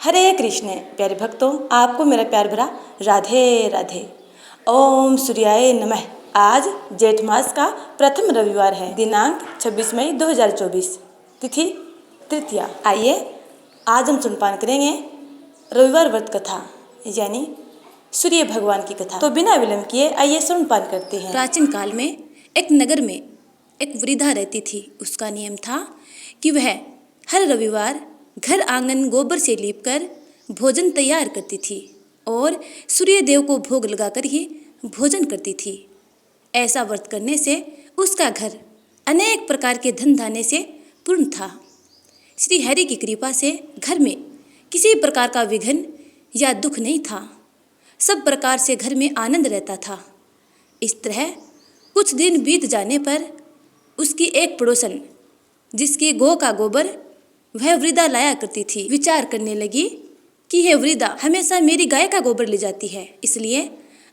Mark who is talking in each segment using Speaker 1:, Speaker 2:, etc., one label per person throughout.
Speaker 1: हरे कृष्ण। प्यारे भक्तों, आपको मेरा प्यार भरा राधे राधे। ओम सूर्याय नमः। आज जेठ मास का प्रथम रविवार है। दिनांक 26 मई 2024, तिथि तृतीया। आइए आज हम सुनपान करेंगे रविवार व्रत कथा, यानी सूर्य भगवान की कथा। तो बिना विलंब किए आइए सुनपान करते हैं।
Speaker 2: प्राचीन काल में एक नगर में एक वृद्धा रहती थी। उसका नियम था कि वह हर रविवार घर आंगन गोबर से लीपकर भोजन तैयार करती थी और सूर्य देव को भोग लगाकर ही भोजन करती थी। ऐसा व्रत करने से उसका घर अनेक प्रकार के धन धान्य से पूर्ण था। श्री हरि की कृपा से घर में किसी प्रकार का विघ्न या दुख नहीं था। सब प्रकार से घर में आनंद रहता था। इस तरह कुछ दिन बीत जाने पर उसकी एक पड़ोसन, जिसकी गौ का गोबर वह वृद्धा लाया करती थी, विचार करने लगी कि यह वृद्धा हमेशा मेरी गाय का गोबर ले जाती है, इसलिए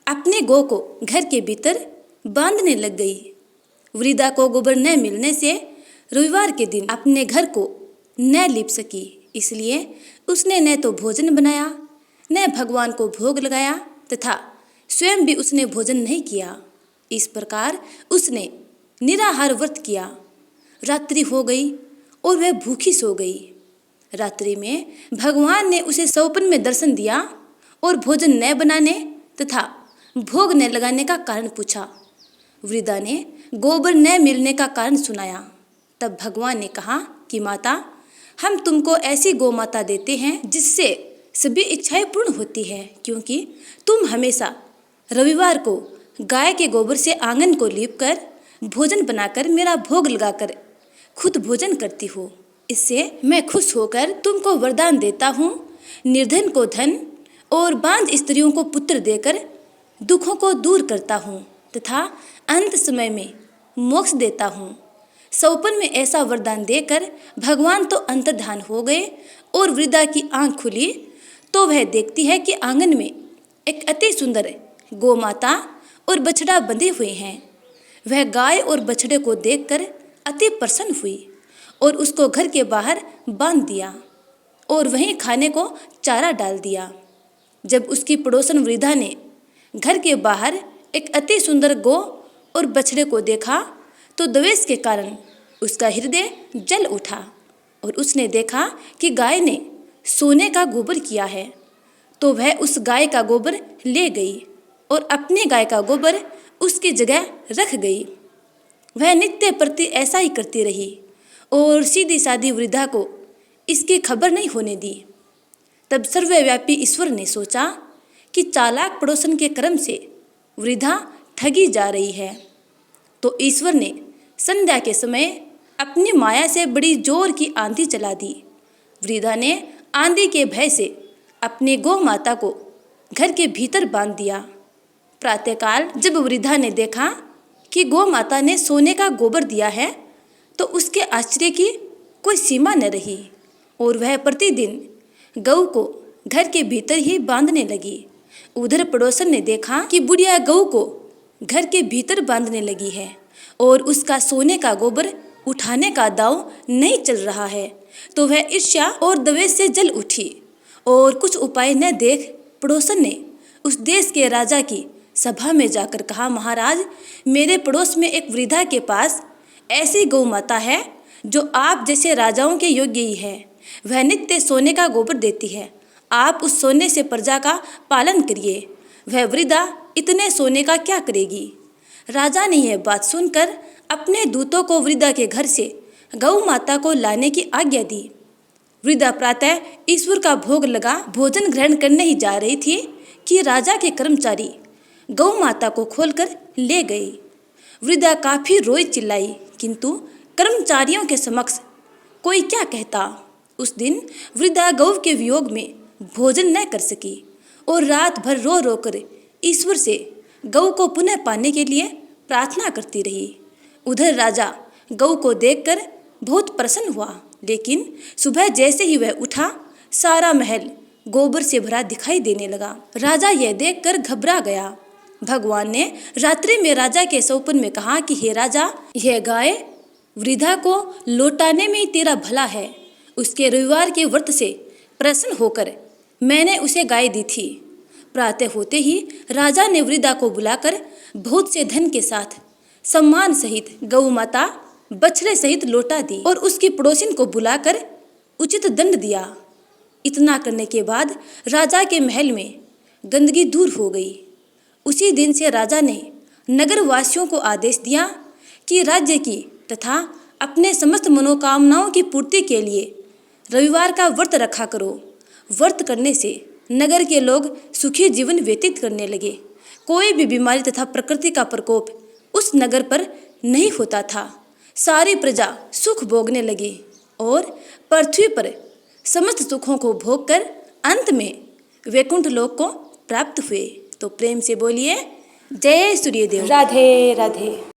Speaker 2: अपने गौ को घर के भीतर बांधने लग गई। वृद्धा को गोबर न मिलने से रविवार के दिन अपने घर को न लीप सकी, इसलिए उसने न तो भोजन बनाया, न भगवान को भोग लगाया तथा स्वयं भी उसने भोजन नहीं किया। इस प्रकार उसने निराहार व्रत किया। रात्रि हो गई और वह भूखी सो गई। रात्रि में भगवान ने उसे स्वप्न में दर्शन दिया और भोजन न बनाने तथा भोग न लगाने का कारण पूछा। वृद्धा ने गोबर न मिलने का कारण सुनाया। तब भगवान ने कहा कि माता, हम तुमको ऐसी गौ माता देते हैं जिससे सभी इच्छाएं पूर्ण होती है, क्योंकि तुम हमेशा रविवार को गाय के गोबर से आंगन को लीपकर भोजन बनाकर मेरा भोग लगाकर खुद भोजन करती हो। इससे मैं खुश होकर तुमको वरदान देता हूँ। निर्धन को धन और बांझ स्त्रियों को पुत्र देकर दुखों को दूर करता हूँ तथा अंत समय में मोक्ष देता हूँ। स्वप्न में ऐसा वरदान देकर भगवान तो अंतर्धान हो गए और वृद्धा की आंख खुली तो वह देखती है कि आंगन में एक अति सुंदर गौ माता और बछड़ा बंधे हुए हैं। वह गाय और बछड़े को देखकर अति प्रसन्न हुई और उसको घर के बाहर बांध दिया और वहीं खाने को चारा डाल दिया। जब उसकी पड़ोसन वृद्धा ने घर के बाहर एक अति सुंदर गौ और बछड़े को देखा तो द्वेष के कारण उसका हृदय जल उठा और उसने देखा कि गाय ने सोने का गोबर किया है, तो वह उस गाय का गोबर ले गई और अपनी गाय का गोबर उसकी जगह रख गई। वह नित्य प्रति ऐसा ही करती रही और सीधी सादी वृद्धा को इसकी खबर नहीं होने दी। तब सर्वव्यापी ईश्वर ने सोचा कि चालाक पड़ोसन के कर्म से वृद्धा ठगी जा रही है, तो ईश्वर ने संध्या के समय अपनी माया से बड़ी जोर की आंधी चला दी। वृद्धा ने आंधी के भय से अपनी गौ माता को घर के भीतर बांध दिया। प्रातःकाल जब वृद्धा ने देखा कि गौ माता ने सोने का गोबर दिया है तो उसके आश्चर्य की कोई सीमा न रही और वह प्रतिदिन गऊ को घर के भीतर ही बांधने लगी। उधर पड़ोसन ने देखा कि बुढ़िया गऊ को घर के भीतर बांधने लगी है और उसका सोने का गोबर उठाने का दांव नहीं चल रहा है, तो वह ईर्ष्या और द्वेष से जल उठी और कुछ उपाय न देख पड़ोसन ने उस देश के राजा की सभा में जाकर कहा, महाराज, मेरे पड़ोस में एक वृद्धा के पास ऐसी गौ माता है जो आप जैसे राजाओं के योग्य ही है। वह नित्य सोने का गोबर देती है। आप उस सोने से प्रजा का पालन करिए। वह वृद्धा इतने सोने का क्या करेगी? राजा ने यह बात सुनकर अपने दूतों को वृद्धा के घर से गौ माता को लाने की आज्ञा दी। वृद्धा प्रातः ईश्वर का भोग लगा भोजन ग्रहण करने ही जा रही थी कि राजा के कर्मचारी गौ माता को खोलकर ले गई। वृद्धा काफी रोई चिल्लाई, किंतु कर्मचारियों के समक्ष कोई क्या कहता। उस दिन वृद्धा गौ के वियोग में भोजन न कर सकी और रात भर रो रो कर ईश्वर से गौ को पुनः पाने के लिए प्रार्थना करती रही। उधर राजा गौ को देखकर बहुत प्रसन्न हुआ, लेकिन सुबह जैसे ही वह उठा सारा महल गोबर से भरा दिखाई देने लगा। राजा यह देखकर घबरा गया। भगवान ने रात्रि में राजा के स्वप्न में कहा कि हे राजा, यह गाय वृद्धा को लौटाने में तेरा भला है। उसके रविवार के व्रत से प्रसन्न होकर मैंने उसे गाय दी थी। प्रातः होते ही राजा ने वृद्धा को बुलाकर बहुत से धन के साथ सम्मान सहित गौ माता बछड़े सहित लौटा दी और उसकी पड़ोसिन को बुलाकर उचित दंड दिया। इतना करने के बाद राजा के महल में गंदगी दूर हो गई। उसी दिन से राजा ने नगर वासियों को आदेश दिया कि राज्य की तथा अपने समस्त मनोकामनाओं की पूर्ति के लिए रविवार का व्रत रखा करो। व्रत करने से नगर के लोग सुखी जीवन व्यतीत करने लगे। कोई भी बीमारी तथा प्रकृति का प्रकोप उस नगर पर नहीं होता था। सारी प्रजा सुख भोगने लगी और पृथ्वी पर समस्त सुखों को भोगकर अंत में वैकुंठ लोक को प्राप्त हुए। तो प्रेम से बोलिए जय सूर्यदेव।
Speaker 1: राधे राधे।